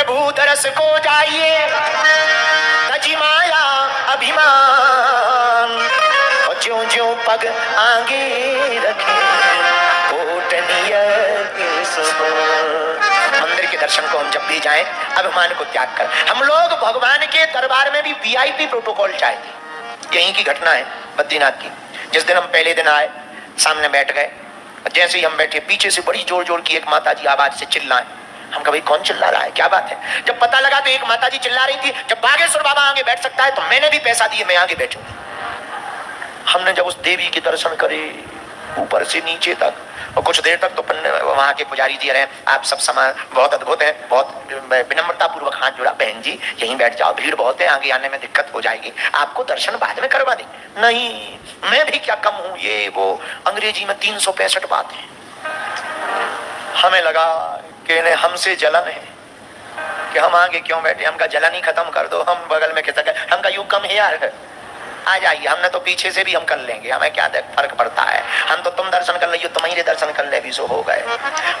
भूत रस को जाइए तजी माया अभिमान, और ज्यों ज्यों पग आगे रखे मंदिर के दर्शन को हम जब भी जाएं अभिमान को त्याग कर। हम लोग भगवान के दरबार में भी वीआईपी प्रोटोकॉल चाहते। यहीं की घटना है बद्रीनाथ की। जिस दिन हम पहले दिन आए सामने बैठ गए, जैसे ही हम बैठे पीछे से बड़ी जोर जोर की एक माताजी आवाज से चिल्लाए। हम कहा भाई कौन चिल्ला रहा है, क्या बात है? जब पता लगा तो एक माताजी चिल्ला रही थी जब बागेश्वर बाबा आगे बैठ सकता है तो मैंने भी पैसा दिए मैं आगे बैठूं। हमने जब उस देवी के दर्शन करे ऊपर से नीचे तक, और कुछ देर तक तो वहां के पुजारी जी रहे, आप सब समान बहुत अद्भुत है, बहुत विनम्रता पूर्वक हाथ जोड़ा, बहन जी यहीं बैठ जाओ, भीड़ बहुत है, आगे आने में दिक्कत हो जाएगी, आपको दर्शन बाद में करवा दें। नहीं, मैं भी क्या कम हूं, ये वो अंग्रेजी में 365 बात है। हमें लगा कि हमसे जलन है कि हम आगे क्यों बैठे, हमका जलन ही खत्म कर दो, हम बगल में खिसक गए, हमका यू कम यार आ जाइए, हमने तो पीछे से भी हम कर लेंगे, हमें क्या फर्क पड़ता है, हम तो तुम दर्शन कर लो, तुम्हारे दर्शन कर ले भी सो हो गए।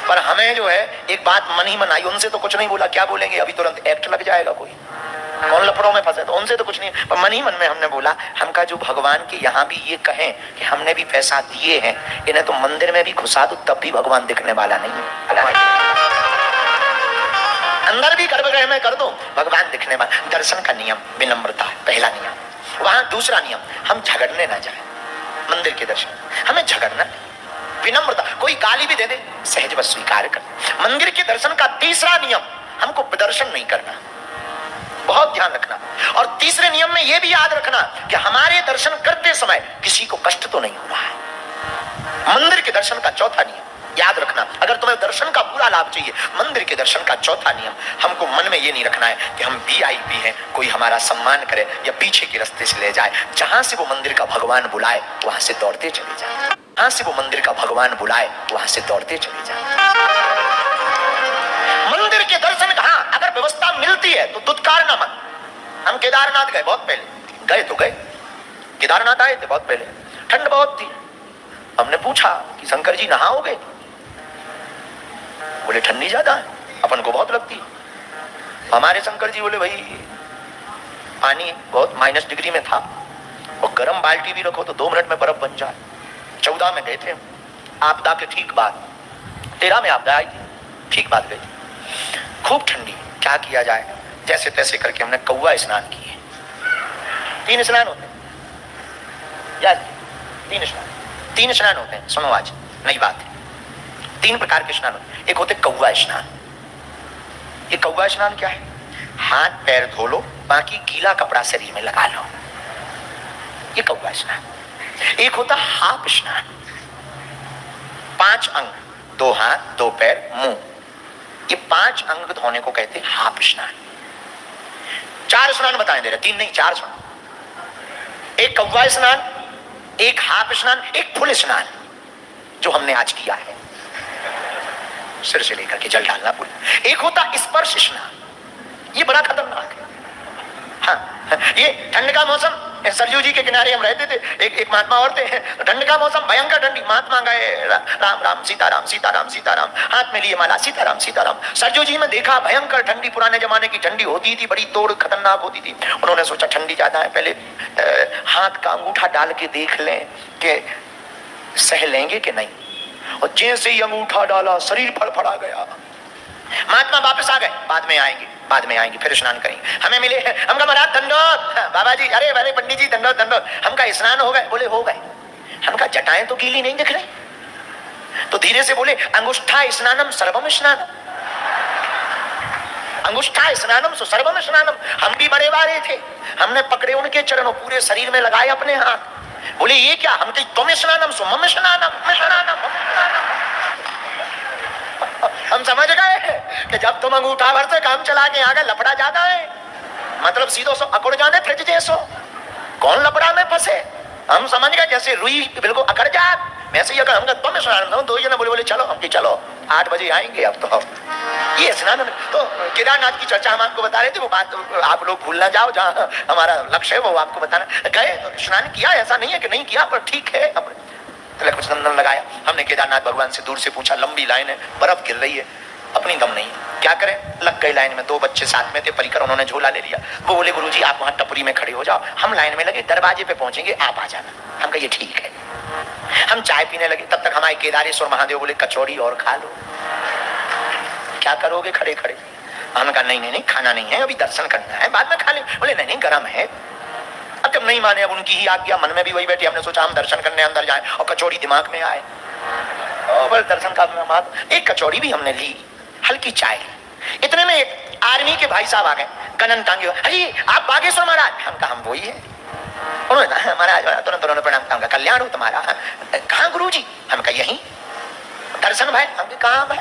पर हमें जो है एक बात मन ही मन आई, उनसे तो कुछ नहीं बोला, क्या बोलेंगे, अभी तुरंत एक्ट लग जाएगा, कोई कौन लफड़ों में फंसे, तो उनसे तो कुछ नहीं, पर मन ही मन में हमने बोला हमका जो भगवान के यहाँ भी ये कहें कि हमने भी पैसा दिए हैं, इन्हें तो मंदिर में भी घुसा दो तब भी भगवान दिखने वाला नहीं है, अंदर भी गर्भगृह में कर दो भगवान दिखने वाला। दर्शन का नियम विनम्रता, पहला नियम। वहां दूसरा नियम, हम झगड़ने ना जाए। मंदिर के दर्शन हमें झगड़ना, विनम्रता, कोई गाली भी दे दे सहज बस स्वीकार कर। मंदिर के दर्शन का तीसरा नियम, हमको प्रदर्शन नहीं करना, बहुत ध्यान रखना। और तीसरे नियम में यह भी याद रखना कि हमारे दर्शन करते समय किसी को कष्ट तो नहीं हो रहा है। मंदिर के दर्शन का चौथा नियम याद रखना, अगर तुम्हें दर्शन का पूरा लाभ चाहिए, मंदिर के दर्शन का चौथा नियम, हमको मन में ये नहीं रखना है कि हम वीआईपी हैं, कोई हमारा सम्मान करे या पीछे के रास्ते से ले जाए। जहां से वो मंदिर का भगवान बुलाए वहां से दौड़ते चले जाए, जहां से वो मंदिर का भगवान बुलाए वहां से दौड़ते चले जाए। मंदिर के दर्शन का अगर व्यवस्था मिलती है तो दुत्कार ना मन। हम केदारनाथ गए बहुत पहले, गए तो गए, केदारनाथ आए थे बहुत पहले, ठंड बहुत थी। हमने पूछा कि शंकर जी नहाओगे? बोले ठंडी ज्यादा है, अपन को बहुत लगती है। हमारे शंकर जी बोले भाई पानी बहुत -डिग्री में था और गर्म बाल्टी भी रखो तो 2 मिनट में बर्फ बन जाए। 14 में गए थे, आपदा के ठीक बाद, 13 में आपदा आई थी, ठीक बात गई, खूब ठंडी, क्या किया जाए, जैसे तैसे करके हमने कौवा स्नान किए। 3 स्नान होते हैं यार, 3 स्नान होते हैं, सुनो आज नई बात है। 3 प्रकार के स्नान होते हैं। एक होते कौवा स्नान। ये कौवा स्नान क्या है? हाथ पैर धो लो, बाकी गीला कपड़ा शरीर में लगा लो, ये कौवा स्नान। एक होता हाफ स्नान, 5 अंग, 2 हाथ 2 पैर मुंह, ये 5 अंग धोने को कहते हैं हाफ स्नान। 4 स्नान बताएं दे रहे, 3 नहीं 4 स्नान। एक कौवा स्नान, एक हाफ स्नान, एक फुल स्नान जो हमने आज किया है, सिर से लेकर के जल डालना पूरा। एक होता स्पर्श स्नान, ये बड़ा खतरनाक है। हाँ, ये ठंड का मौसम, सरयू जी के किनारे हम रहते थे, एक महात्मा और थे, ठंड का मौसम भयंकर ठंडी, महात्मा गए राम राम सीताराम सीताराम सीताराम, हाथ में लिए माला सीताराम सीताराम। सरयू जी में देखा भयंकर ठंडी, पुराने जमाने की ठंडी होती थी, बड़ी तोड़ खतरनाक होती थी। उन्होंने सोचा ठंडी ज्यादा है, पहले हाथ का अंगूठा डाल के देख लें कि सह लेंगे कि नहीं, और जैसे ही अंगूठा डाला शरीर फड़फड़ा गया। महात्मा वापस आ गए, बाद में आएंगे फिर स्नान करेंगे। हमें मिले, हमका महाराज दंडोत, बाबा जी, अरे अरे पंडित जी दंडोत दंडोत। हमका स्नान हो गए? बोले हो गए। हमका जटाएं तो गीली नहीं दिख रही, तो धीरे से बोले अंगुष्ठा स्नानम सर्वम स्नानम, अंगुष्ठा स्नानम सो सर्वम स्नानम। हम भी बड़े बारे थे, हमने पकड़े उनके चरणों, पूरे शरीर में लगाए अपने हाथ। बोले ये क्या? हम कही तुम स्नानम सो मम स्नानम, हम समझ गए कि जब तुम अंगूठा भर से काम चला के आ गए, लफड़ा ज्यादा है, मतलब सीधो सो अकड़ जाने फ्रिज जैसो, कौन लफड़ा में फंसे। हम समझ गए जैसे रुई बिल्कुल अकड़ जाए वैसे ही अगर हम तुम स्नान, 2 जने बोले चलो, हम चलो 8 बजे आएंगे अब तो ये स्नान। तो केदारनाथ की चर्चा हम आपको बता रहे थे, वो बात आप लोग भूल ना जाओ, जहाँ हमारा लक्ष्य है वो आपको बताना। गए स्नान किया, ऐसा नहीं है कि नहीं किया, पर ठीक है। तिलक चंदन लगाया, हमने केदारनाथ भगवान से दूर से पूछा, लंबी लाइन है, बर्फ गिर रही है, अपनी दम नहीं, क्या करें, लग गए लाइन में। 2 बच्चे साथ में थे, परिकर, उन्होंने झोला ले लिया। वो बोले गुरुजी आप वहां टपरी में खड़े हो जाओ, हम लाइन में लगे, दरवाजे पे पहुंचेंगे, आप आ जाना। हम कहा ये ठीक है। हम चाय पीने लगे, तब तक हमारे केदारेश्वर महादेव बोले कचौड़ी और खा लो। क्या करोगे खड़े खड़े? हमने कहा नहीं नहीं नहीं, खाना नहीं है, अभी दर्शन करना है, बाद में खा ले। बोले नहीं नहीं गर्म है। अब जब नहीं माने, अब उनकी ही आज्ञा, मन में भी वही बैठी, हमने सोचा हम दर्शन करने अंदर जाए और कचौड़ी दिमाग में आए। और दर्शन का एक कचौड़ी भी हमने ली, हल्की चाय। इतने में एक आर्मी के भाई साहब आ गए, कनन टांगे, अरे आप बागेश्वर महाराज? हम कहा हम वही है। उन्होंने कहा महाराज, तुरंत उन्होंने प्रणाम किया, कल्याण हो तुम्हारा। कहाँ गुरुजी? हम कहा यहीं दर्शन भाई। हम कहा भाई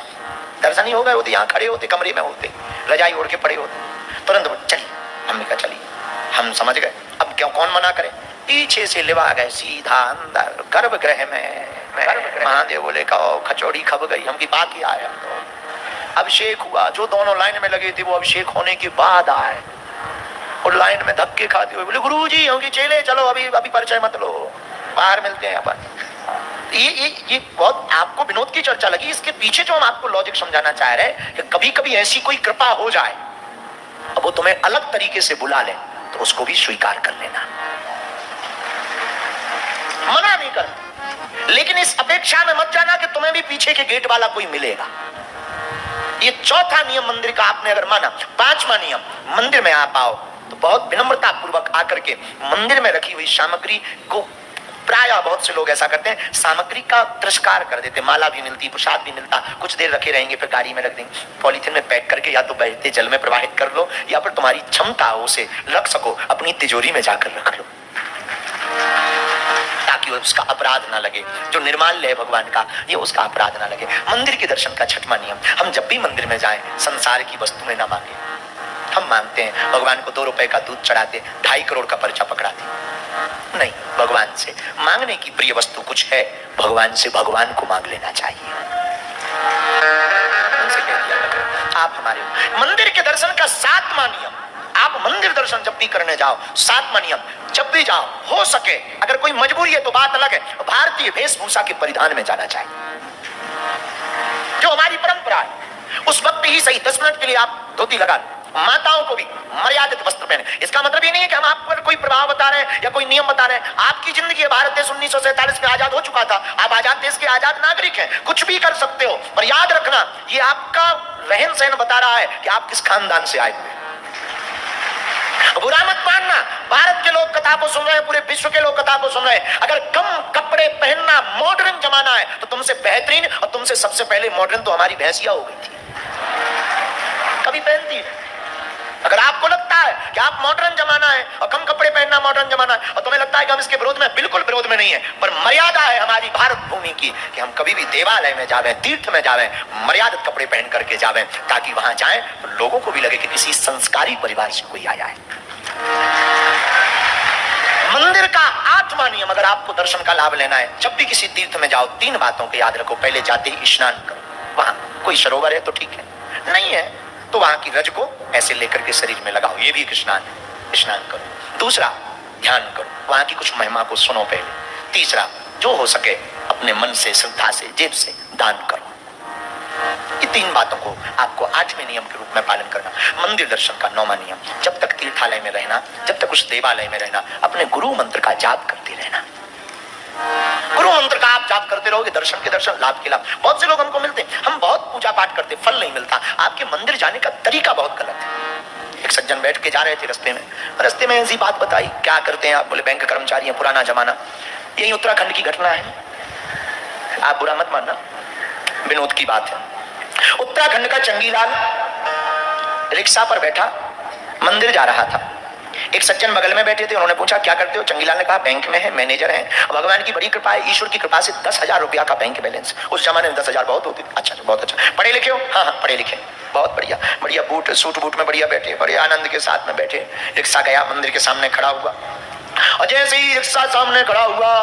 दर्शन ही हो गए होते, यहाँ खड़े होते, कमरे में होते, रजाई ओढ़ के पड़े होते। तुरंत चलिए, हमने कहा चलिए। हम समझ गए अब क्यों, कौन मना करे। पीछे से लिवा गए सीधा अंदर गर्भगृह में। महादेव बोले कहो कचौड़ी खब गई, हम की बात ही आया। तो अभिषेक हुआ, जो दोनों लाइन में लगे थे वो अभिषेक होने के बाद आए और लाइन में धक्के खाते हुए बोले गुरुजी हम की चेले, चलो अभी परिचय मत लो, बाहर मिलते हैं अपन। ये बहुत आपको विनोद की चर्चा लगी। इसके पीछे जो हम आपको लॉजिक समझाना चाह रहे हैं कि कभी कभी ऐसी कोई कृपा हो जाए, अब वो तुम्हें अलग तरीके से बुला ले तो उसको भी स्वीकार कर लेना, मना नहीं कर, लेकिन इस अपेक्षा में मत जाना कि तुम्हें भी पीछे के गेट वाला कोई मिलेगा। ये चौथा नियम मंदिर का आपने अगर माना। 5वां नियम, मंदिर में आप आओ तो बहुत विनम्रता पूर्वक आकर के मंदिर में रखी हुई सामग्री को, प्राय बहुत से लोग ऐसा करते हैं, सामग्री का तिरस्कार कर देते। माला भी मिलती, प्रसाद भी मिलता, कुछ देर रखे रहेंगे, फिर गाड़ी में रख देंगे, पॉलीथिन में पैक करके या तो बहते जल में प्रवाहित कर लो, या फिर तुम्हारी क्षमता हो उसे रख सको अपनी तिजोरी में जाकर रख लो, ताकि उसका अपराध ना लगे। जो निर्माल्य है भगवान का, ये उसका अपराध ना लगे। मंदिर के दर्शन का 6वां नियम, हम जब भी मंदिर में जाएं संसार की वस्तुएं ना मांगे। हम मांगते हैं भगवान को 2 रुपए का दूध चढ़ाते, 2.5 करोड़ का पर्चा पकड़ाते, नहीं, भगवान से मांगने की प्रिय वस्तु कुछ है, भगवान से भगवान को मांग लेना चाहिए। उनसे कह दिया आप हमारे। मंदिर के दर्शन का 7वां नियम, आप मंदिर दर्शन जब भी करने जाओ, 7वां नियम, जब भी जाओ हो सके, अगर कोई मजबूरी है तो बात अलग है, भारतीय वेशभूषा के परिधान में जाना चाहिए, जो हमारी परंपरा है। उस वक्त ही सही 10 मिनट के लिए आप धोती लगा लो। माताओं को भी मर्यादित वस्त्र पहने। इसका मतलब ये नहीं है कि हम आप पर कोई प्रभाव बता रहे हैं या कोई नियम बता रहे हैं। आपकी जिंदगी है, भारत देश 1947 में आजाद हो चुका था, आप आजाद देश के आजाद नागरिक हैं, कुछ भी कर सकते हो, पर याद रखना ये आपका रहन सहन बता रहा है कि आप किस खानदान से आए हुए। बुरा मत मानना, भारत के लोग कथा को सुन रहे हैं, पूरे विश्व के लोग कथा को सुन रहे हैं। अगर कम कपड़े पहनना मॉडर्न जमाना है तो तुमसे बेहतरीन और तुमसे सबसे पहले मॉडर्न तो हमारी भैंसिया हो गई थी, कभी पहनती है। अगर आपको लगता है कि आप मॉडर्न जमाना है और कम कपड़े पहनना मॉडर्न जमाना है और तुम्हें लगता है कि हम इसके विरोध में, बिल्कुल विरोध में नहीं है, पर मर्यादा है हमारी भारत भूमि की कि हम कभी भी देवालय में जावें, तीर्थ में जावें, मर्यादित कपड़े पहन करके जावें, ताकि वहां जाएं तो लोगों को भी लगे कि किसी संस्कारी परिवार से कोई आया है। मंदिर का 8वां नियम, अगर आपको दर्शन का लाभ लेना है, जब भी किसी तीर्थ में जाओ 3 बातों को याद रखो। पहले जाते ही स्नान करो, वहां कोई सरोवर है तो ठीक है, नहीं है तो वहां की रज को ऐसे लेकर के शरीर में लगाओ, ये भी एक स्नान है, स्नान करो। दूसरा, ध्यान करो, वहां की कुछ महिमा को सुनो पहले। तीसरा, जो हो सके अपने मन से, श्रद्धा से, जेब से दान करो। ये 3 बातों को आपको 8वें नियम के रूप में पालन करना। मंदिर दर्शन का 9वां नियम, जब तक तीर्थालय में रहना, जब तक उस देवालय में रहना, अपने गुरु मंत्र का जाप करते रहना। गुरु मंत्र का आप जाप करते रहोगे, दर्शन के दर्शन, लाभ के लाभ। बहुत से लोग हमको मिलते हैं, हम बहुत पूजा पाठ करते, फल नहीं मिलता। आपके मंदिर जाने का तरीका बहुत गलत है। एक सज्जन बैठ के जा रहे थे रस्ते में ऐसी बात बताई, क्या करते हैं आप? बोले बैंक कर्मचारी हैं, पुराना जमाना। यही उत्तराखंड की घटना है, आप बुरा मत मानना, विनोद की बात है। उत्तराखंड का चंगीलाल रिक्शा पर बैठा मंदिर जा रहा था। एक सज्जन बगल में बैठे थे, उन्होंने पूछा क्या करते हो? चंगीलाल ने कहा बैंक में है, मैनेजर है। भगवान की बड़ी कृपा है, ईश्वर की कृपा से 10,000 रुपया का बैंक बैलेंस। उस जमाने में 10,000 बहुत होती। अच्छा, बहुत अच्छा। पढ़े लिखे हो? हाँ हाँ, पढ़े लिखे, बहुत बढ़िया। बढ़िया बूट, सूट बूट में बढ़िया बैठे, बड़े आनंद के साथ में बैठे। रिक्शा गया, मंदिर के सामने खड़ा हुआ, और जैसे ही रिक्शा सामने खड़ा हुआ,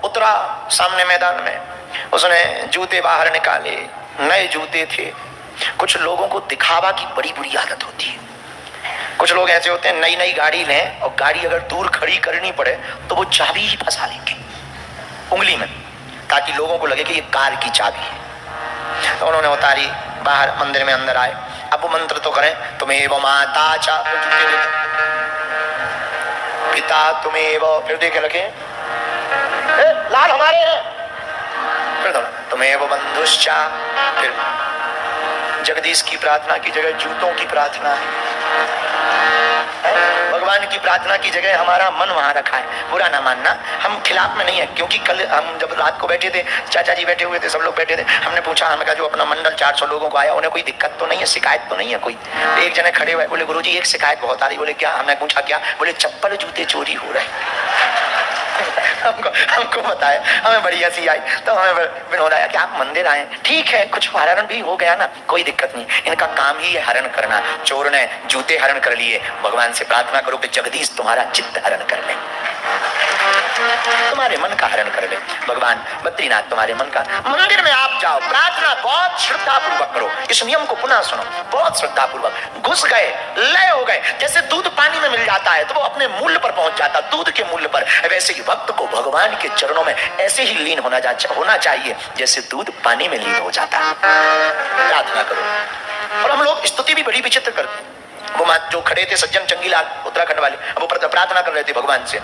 उतरा सामने मैदान में, उसने जूते बाहर निकाले, नए जूते थे। कुछ लोगों को दिखावा की बड़ी बुरी आदत होती है। कुछ लोग ऐसे होते हैं, नई नई गाड़ी लें और गाड़ी अगर दूर खड़ी करनी पड़े तो वो चाबी ही फंसा लेंगे उंगली में, ताकि लोगों को लगे कि ये कार की चाबी है। तो उन्होंने उतारी, बाहर मंदिर में अंदर आए, अब वो मंत्र तो करें, तुम्हें वो माता चा पिता तुम्हें वो, फिर देखे रखे लाल हमारे हैं, फिर तुम्हें वो बंधुश्चा, फिर जगदीश की प्रार्थना की जगह जूतों की प्रार्थना है, भगवान की प्रार्थना की जगह हमारा मन वहां रखा है। बुरा ना मानना, हम खिलाफ में नहीं है, क्योंकि कल हम जब रात को बैठे थे, चाचा जी बैठे हुए थे, सब लोग बैठे थे, हमने पूछा, हमने कहा जो अपना मंडल 400 लोगों को आया उन्हें कोई दिक्कत तो नहीं है, शिकायत तो नहीं है कोई? एक जने खड़े हुए बोले गुरुजी एक शिकायत बहुत आ रही। बोले क्या? हमने पूछा क्या? बोले चप्पल जूते चोरी हो रहे। हमको बताया, हमें बड़ी हंसी आई, तो हमें विनोद आया कि आप मंदिर आए, ठीक है कुछ हरण भी हो गया ना, कोई दिक्कत नहीं, इनका काम ही है हरण करना। चोर ने जूते हरण कर लिए, भगवान से प्रार्थना करो कि जगदीश तुम्हारा चित्त हरण कर ले, तुम्हारे मन का हरण कर ले भगवान। बद्रीनाथ तुम्हारे मन का, मंदिर में आप जाओ, प्रार्थना बहुत श्रद्धा पूर्वक करो, इस नियम को पुनः सुनो, बहुत श्रद्धा पूर्वक। घुस गए, लय हो गए, जैसे दूध पानी में मिल जाता है तो वो अपने मूल्य पर पहुंच जाता, दूध के मूल्य पर, वैसे ही भक्त को भगवान के चरणों में ऐसे ही लीन होना चाहिए जैसे दूध पानी में लीन हो जाता है। प्रार्थना करो। और हम लोग स्तुति भी बड़ी विचित्र करते हैं। वो जो खड़े थे सज्जन चंगीलाल उत्तराखंड वाले, अब वो प्रार्थना कर रहे थे भगवान से,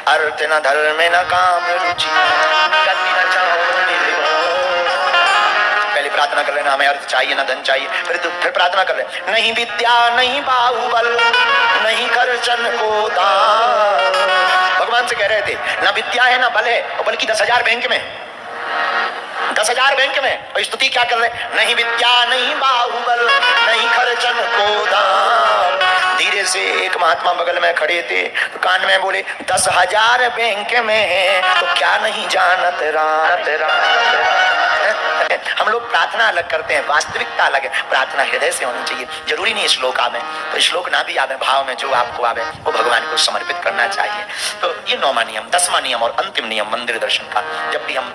अर्थ न धर्म न काम रुचि गति न चाहो निर्भय। पहले प्रार्थना कर रहे हैं, हमें अर्थ चाहिए ना धन चाहिए, फिर प्रार्थना कर रहे हैं, नहीं विद्या नहीं बाहुबल नहीं खर्चन को दान। भगवान से कह रहे थे ना विद्या है ना बल है, और बल्कि 10,000 बैंक में, 10,000 बैंक में। और स्तुति क्या कर रहे हैं, नहीं विद्या नहीं बाहुबल नहीं खर्चन को दान। धीरे से एक महात्मा बगल में खड़े थे, तो कान में बोले 10,000 बैंक में है तो क्या नहीं जानत रात। हम लोग प्रार्थना अलग करते हैं, वास्तविकता अलग है। प्रार्थना हृदय से होनी चाहिए, जरूरी नहीं श्लोक आवे, तो श्लोक ना भी आवे, भाव में जो आपको आवे वो भगवान को समर्पित करना चाहिए। तो ये 9वां नियम। 10वां नियम और अंतिम नियम मंदिर दर्शन का। जब भी हम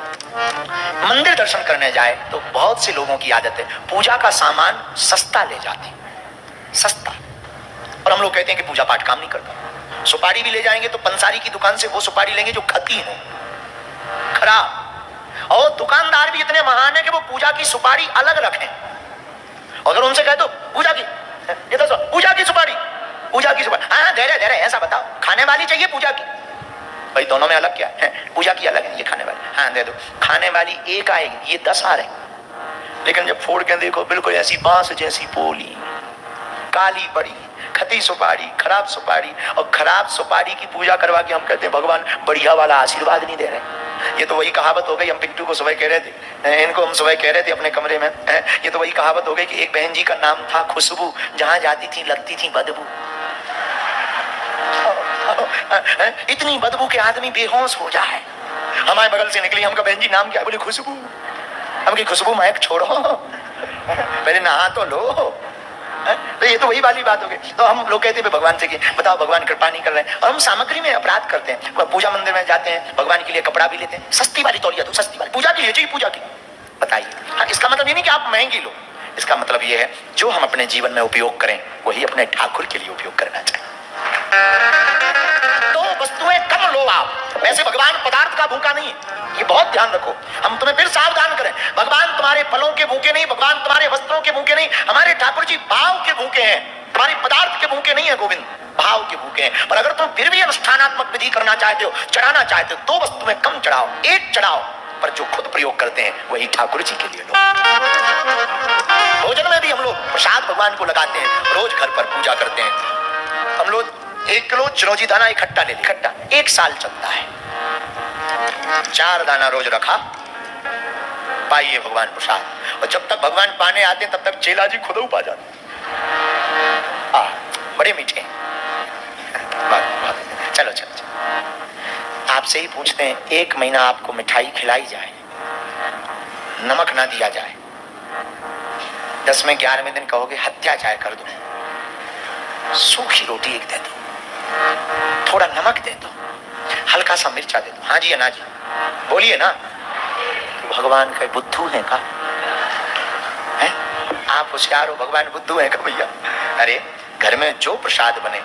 मंदिर दर्शन करने जाए तो बहुत से लोगों की आदत है पूजा का सामान सस्ता ले जाते हैं, सस्ता। और हम लोग कहते हैं कि पूजा पाठ काम नहीं करता। सुपारी भी ले जाएंगे तो पंसारी की दुकान से वो सुपारी लेंगे जो खती है, खराब। और दुकानदार भी इतने महान है कि वो पूजा की सुपारी अलग रखें। अगर उनसे कह दो पूजा की, ये तो पूजा की सुपारी, पूजा की सुपारी, हाँ दे रहे ऐसा बताओ, खाने वाली चाहिए पूजा की। भाई दोनों में अलग क्या है? पूजा की अलग है, ये खाने वाली, हाँ दे दो। खाने वाली एक आएगी, ये 10 आ रहे। लेकिन जब फोड़ के देखो बिल्कुल ऐसी बांस जैसी पोली, काली पड़ी, खती सुपारी, खराब सुपारी। और खराब सुपारी की पूजा करवा के हम कहते हैं भगवान बढ़िया वाला आशीर्वाद नहीं दे रहे। ये तो वही कहावत हो गई, हम पिंटू को सुबह कह रहे थे, इनको हम सुबह कह रहे थे अपने कमरे में, ये तो वही कहावत हो गई कि एक बहन जी का नाम था खुशबू, जहां जाती थी लगती थी बदबू। इतनी बदबू के आदमी बेहोश हो जाए। हमारे बगल से निकली, हमका बहन जी नाम क्या? बोले खुशबू। हम की खुशबू महक छोड़ो, पहले नहा तो लो। तो ये तो वही वाली बात हो गई। तो हम लोग कहते हैं भगवान से कि बताओ भगवान कृपा नहीं कर रहे हैं, और हम सामग्री में अपराध करते हैं। पूजा मंदिर में जाते हैं, भगवान के लिए कपड़ा भी लेते हैं, सस्ती वाली तौलिया दो, सस्ती वाली, पूजा के लिए चाहिए पूजा की। बताइए, हाँ, इसका मतलब ये नहीं कि आप महंगी लो, इसका मतलब ये है जो हम अपने जीवन में उपयोग करें वही अपने ठाकुर के लिए उपयोग करना चाहिए। तो वस्तुएं कम लो आप, वैसे भगवान पदार्थ का भूखा नहीं है, ये बहुत ध्यान रखो। हम तुम्हें फिर सावधान करें, भगवान तुम्हारे फलों के भूखे नहीं, भगवान तुम्हारे वस्त्रों के भूखे नहीं, हमारे ठाकुर जी भाव के भूखे हैं, तुम्हारे पदार्थ के भूखे नहीं है गोविंद, भाव के भूखे हैं। पर अगर तुम फिर भी अनुष्ठानात्मक विधि करना चाहते हो, चढ़ाना चाहते हो, 2 वस्तु में कम चढ़ाओ, एक चढ़ाओ, पर जो खुद प्रयोग करते हैं वही ठाकुर जी के लिए लो। भोजन में भी हम लोग प्रसाद भगवान को लगाते हैं, रोज घर पर पूजा करते हैं। हम लोग 1 किलो चिरौंजी दाना इकट्ठा ले, इकट्ठा 1 साल चलता है। 4 दाना रोज रखा, पाइए भगवान प्रसाद। और जब तक भगवान पाने आते तब तक चेला जी खुद पा जाते, बड़े मीठे। चलो चलो चलो, आपसे ही पूछते हैं, 1 महीना आपको मिठाई खिलाई जाए, नमक ना दिया जाए, 10वें 11वें दिन कहोगे हत्या चाहे कर दो, सूखी रोटी एक दे दो, थोड़ा नमक दे दो, हल्का सा मिर्चा दे दो, हाँ जी या ना जी, बोलिए ना। तो भगवान का बुद्धू है का? है? आप होशियार हो, भगवान बुद्धू है का भैया? अरे घर में जो प्रसाद बने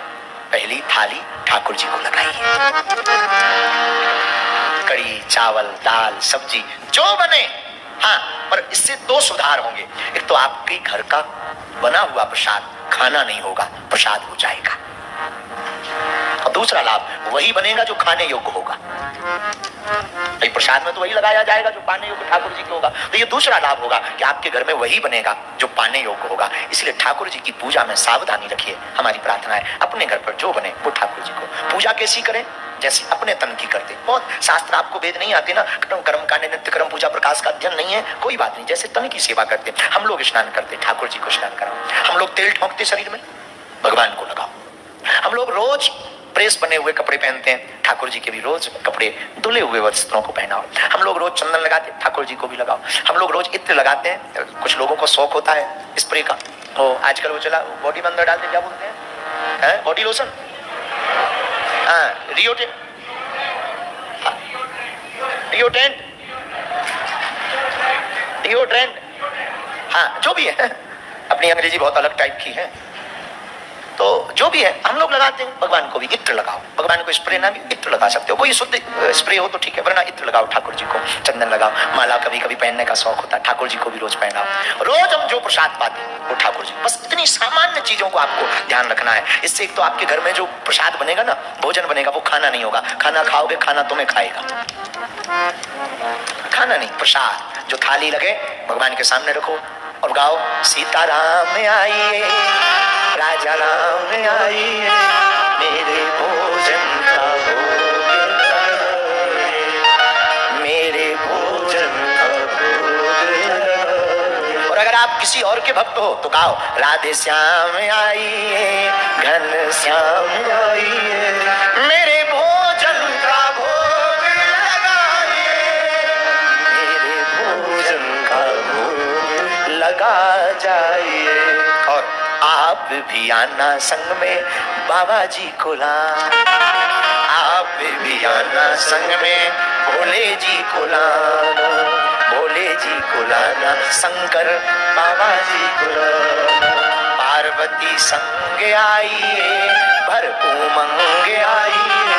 पहली थाली ठाकुर जी को लगाइए, कड़ी चावल दाल सब्जी जो बने हाँ, पर इससे दो सुधार होंगे। एक तो आपके घर का बना हुआ प्रसाद खाना नहीं होगा, प्रसाद हो जाएगा। और दूसरा लाभ वही बनेगा जो खाने योग्य होगा। प्रसाद में तो वही लगाया जाएगा जो पाने योग्य ठाकुर जी के होगा। तो ये दूसरा लाभ होगा कि आपके घर में वही बनेगा जो पाने योग्य होगा। इसलिए ठाकुर जी की पूजा में सावधानी रखिए। हमारी प्रार्थना है अपने घर पर जो बने वो ठाकुर जी को पूजा कैसी करें, जैसे अपने तन की करते। बहुत शास्त्र आपको वेद नहीं आते ना, कर्म कांड नित्य कर्म पूजा प्रकाश का अध्ययन नहीं है, कोई बात नहीं, जैसे तन की सेवा करते। हम लोग स्नान करते, ठाकुर जी को स्नान कराओ। हम लोग तेल ठोंकते शरीर में, भगवान को लगाओ। हम लोग रोज प्रेस बने हुए कपड़े पहनते हैं, ठाकुर जी के भी रोज कपड़े धुले हुए वस्त्रों को पहनाओ। हम लोग रोज चंदन लगाते हैं, ठाकुर जी को भी लगाओ। हम लोग रोज इत्र लगाते हैं। कुछ लोगों को शौक होता है स्प्रे का, वो आजकल वो चला बॉडी में अंदर डालते, क्या बोलते हैं, बॉडी लोशन, रियोटेंट, डिओड्रेंट, हाँ जो भी है, अपनी अंग्रेजी बहुत अलग टाइप की है, तो जो भी है हम लोग लगाते हैं। भगवान को भी इत्र लगाओ। भगवान को स्प्रे ना भी इत्र लगा सकते हो, कोई शुद्ध स्प्रे हो तो ठीक है, वरना इत्र लगाओ। ठाकुर जी को चंदन लगाओ। माला कभी कभी पहनने का शौक होता है, ठाकुर जी को भी रोज पहनाओ। रोज हम जो प्रसाद पाते हैं वो ठाकुर जी। बस इतनी सामान्य चीजों को आपको ध्यान रखना है। इससे एक तो आपके घर में जो प्रसाद बनेगा ना, भोजन बनेगा, वो खाना नहीं होगा। खाना खाओगे, खाना तुम्हें खाएगा, खाना नहीं, प्रसाद। जो थाली लगे भगवान के सामने रखो और गाओ, सीताराम आइए, राजा राम आइए, मेरे भोजन का भोग लगाइए, मेरे भोजन का भोग लगाइए। और अगर आप किसी और के भक्त हो तो गाओ, राधे श्याम आइए, घन श्याम आइए, मेरे भोजन का भोग लगाइए, मेरे भोजन का भोग लगा जाइए। और आप भी आना संग में बाबा जी को ला, आप भी आना संग में भोले जी को लाना, भोले जी को लाना, शंकर बाबा जी को लाना। पार्वती संग आइए, भर उमंग आइए,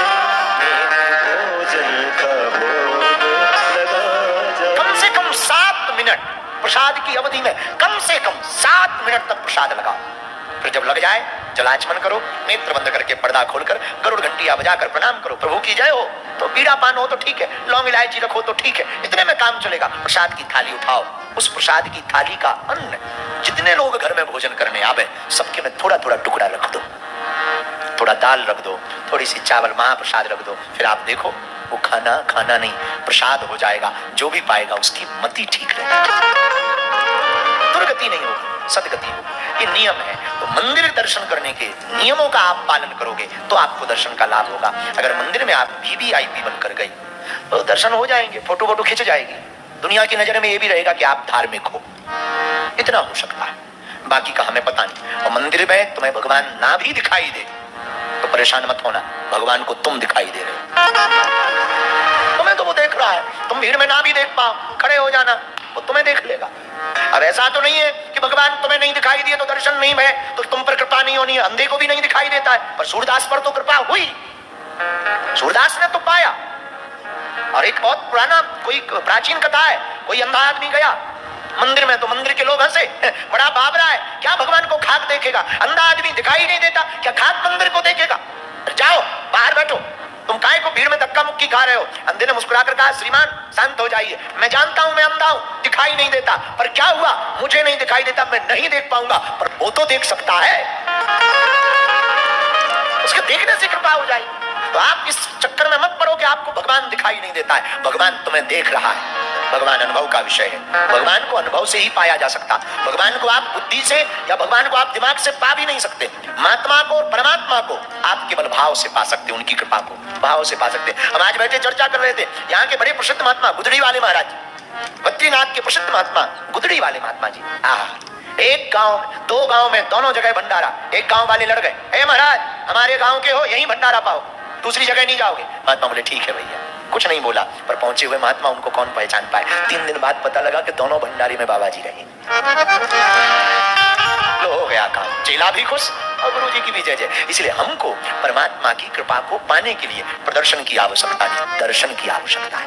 मेरे भोजन का भोग लगा। कम से कम 7 मिनट प्रसाद की अवधि में, कम से कम 7 मिनट तक प्रसाद लगाओ। फिर जब लग जाए जलाचमन करो, नेत्र बंद करके पर्दा खोलकर गरुड़ घंटिया बजाकर प्रणाम करो। प्रभु की जय हो, तो बीड़ा पान हो तो ठीक है, लौंग इलायची रखो तो ठीक है, इतने में काम चलेगा। प्रसाद की थाली उठाओ, उस प्रसाद की थाली का अन्न जितने लोग घर में भोजन करने आवे सबके में थोड़ा थोड़ा टुकड़ा रख दो, थोड़ा दाल रख दो, थोड़ी सी चावल महाप्रसाद रख दो। फिर आप देखो वो खाना खाना नहीं, प्रसाद हो जाएगा। जो भी पाएगा उसकी मति ठीक रहेगी, दुर्गति नहीं होगी, सदगति होगी। ये नियम है। तो मंदिर दर्शन करने के नियमों का आप पालन करोगे तो आपको दर्शन का लाभ होगा। अगर मंदिर में आप वीवीआईपी बनकर गए तो दर्शन हो जाएंगे, फोटो वोटो खिंच जाएगी, दुनिया की नजर में ये भी रहेगा कि आप धार्मिक हो, इतना हो सकता है, बाकी का हमें पता नहीं। और मंदिर में तुम्हें भगवान ना भी दिखाई दे तो परेशान मत होना, भगवान को तुम दिखाई दे रहे हो। तुम्हें तो वो देख रहा है, तुम भीड़ में ना भी देख पाओ, खड़े हो जाना, वो तुम्हें देख लेगा। अब ऐसा तो नहीं है कि भगवान तुम्हें नहीं दिखाई दिए तो दर्शन नहीं है, तो तुम पर कृपा नहीं होनी है। अंधे को भी नहीं दिखाई देता है, पर सूरदास पर तो कृपा हुई, सूरदास ने तो पाया। और एक बहुत पुराना कोई प्राचीन कथा है, कोई अंधा आदमी गया मंदिर में, तो मंदिर के लोग हंसे, बड़ा बाब रहा है, क्या भगवान को खाक देखेगा, अंधा आदमी दिखाई नहीं देता, क्या खाक मंदिर को देखेगा, जाओ बाहर बैठो, तुम काय को भीड़ में धक्का मुक्की खा रहे हो। अंधे ने मुस्कुराकर कहा, श्रीमान शांत हो जाइए, मैं जानता हूं मैं अंधा हूं, दिखाई नहीं देता, पर क्या हुआ, मुझे नहीं दिखाई देता, मैं नहीं देख पाऊंगा, पर वो तो देख सकता है, उसके देखने से कृपा हो जाएगी। तो आप इस चक्कर में मत पड़ो कि आपको भगवान दिखाई नहीं देता है, भगवान तुम्हें देख रहा है। भगवान अनुभव का विषय है, भगवान को अनुभव से ही पाया जा सकता। भगवान को आप बुद्धि से या भगवान को आप दिमाग से पा भी नहीं सकते। महात्मा को और परमात्मा को आप केवल भाव से पा सकते, उनकी कृपा को भाव से पा सकते। हम आज बैठे चर्चा कर रहे थे, यहाँ के बड़े प्रसिद्ध महात्मा गुदड़ी वाले महाराज, बद्रीनाथ के प्रसिद्ध महात्मा गुदड़ी वाले महात्मा जी, एक गांव, 2 गांव में दोनों जगह भंडारा। एक गांव वाले लड़ गए, ए महाराज हमारे गांव के हो, यही भंडारा पाओ, दूसरी जगह नहीं जाओगे। महात्मा बोले ठीक है भैया, कुछ नहीं बोला, पर पहुंचे हुए महात्मा उनको कौन पहचान पाए। 3 दिन बाद पता लगा कि दोनों भंडारी में बाबा जी रहे। तो हो गया काम, चेला भी खुश और गुरु जी की भी जय जय। इसलिए हमको परमात्मा की कृपा को पाने के लिए प्रदर्शन की आवश्यकता नहीं, दर्शन की आवश्यकता है।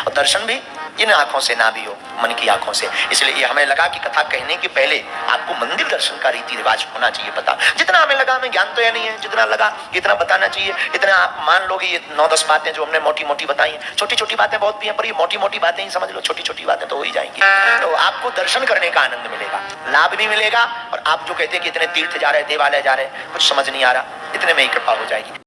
और दर्शन भी इन आंखों से ना भी हो, मन की आंखों से। इसलिए ये हमें लगा कि कथा कहने के पहले आपको मंदिर दर्शन का रीति रिवाज होना चाहिए पता। जितना हमें लगा, हमें ज्ञान तो यह नहीं है, जितना लगा इतना बताना चाहिए। इतना आप मान लो कि ये 9-10 बातें जो हमने मोटी मोटी बताई हैं, छोटी छोटी बातें बहुत भी हैं, पर ये मोटी मोटी बातें ही समझ लो, छोटी छोटी बातें तो हो ही जाएंगी। तो आपको दर्शन करने का आनंद मिलेगा, लाभ भी मिलेगा। और आप जो कहते हैं कि इतने तीर्थ जा रहे, देवालय जा रहे, कुछ समझ नहीं आ रहा, इतने में ही कृपा हो जाएगी।